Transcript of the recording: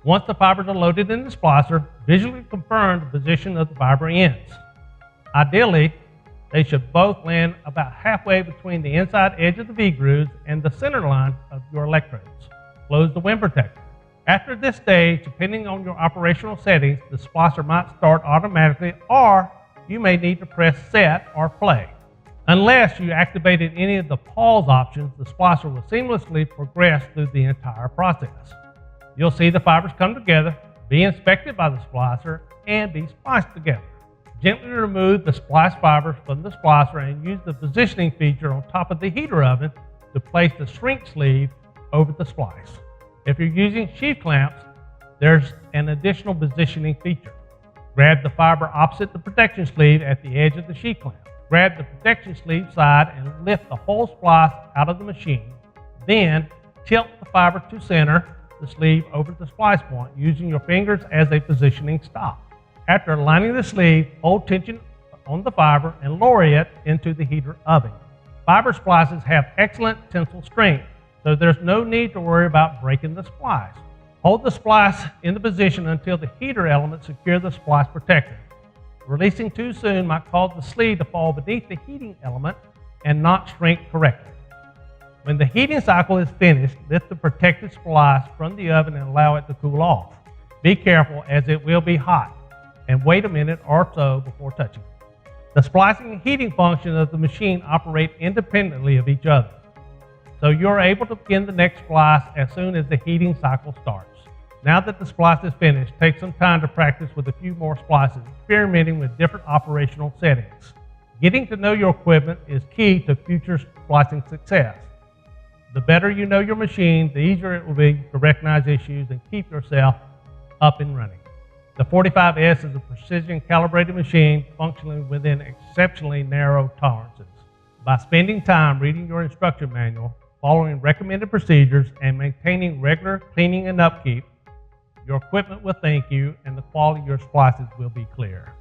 Once the fibers are loaded in the splicer, visually confirm the position of the fiber ends. Ideally, they should both land about halfway between the inside edge of the V-grooves and the center line of your electrodes. Close the wind protector. After this stage, depending on your operational settings, the splicer might start automatically, or you may need to press set or play. Unless you activated any of the pause options, the splicer will seamlessly progress through the entire process. You'll see the fibers come together, be inspected by the splicer, and be spliced together. Gently remove the splice fibers from the splicer and use the positioning feature on top of the heater oven to place the shrink sleeve over the splice. If you're using sheath clamps, there's an additional positioning feature. Grab the fiber opposite the protection sleeve at the edge of the sheath clamp. Grab the protection sleeve side and lift the whole splice out of the machine. Then tilt the fiber to center the sleeve over the splice point using your fingers as a positioning stop. After aligning the sleeve, hold tension on the fiber and lower it into the heater oven. Fiber splices have excellent tensile strength, so there's no need to worry about breaking the splice. Hold the splice in the position until the heater element secures the splice protector. Releasing too soon might cause the sleeve to fall beneath the heating element and not shrink correctly. When the heating cycle is finished, lift the protected splice from the oven and allow it to cool off. Be careful, as it will be hot, and wait a minute or so before touching it. The splicing and heating functions of the machine operate independently of each other, so you're able to begin the next splice as soon as the heating cycle starts. Now that the splice is finished, take some time to practice with a few more splices, experimenting with different operational settings. Getting to know your equipment is key to future splicing success. The better you know your machine, the easier it will be to recognize issues and keep yourself up and running. The 45S is a precision calibrated machine functioning within exceptionally narrow tolerances. By spending time reading your instruction manual, following recommended procedures, and maintaining regular cleaning and upkeep, your equipment will thank you and the quality of your splices will be clear.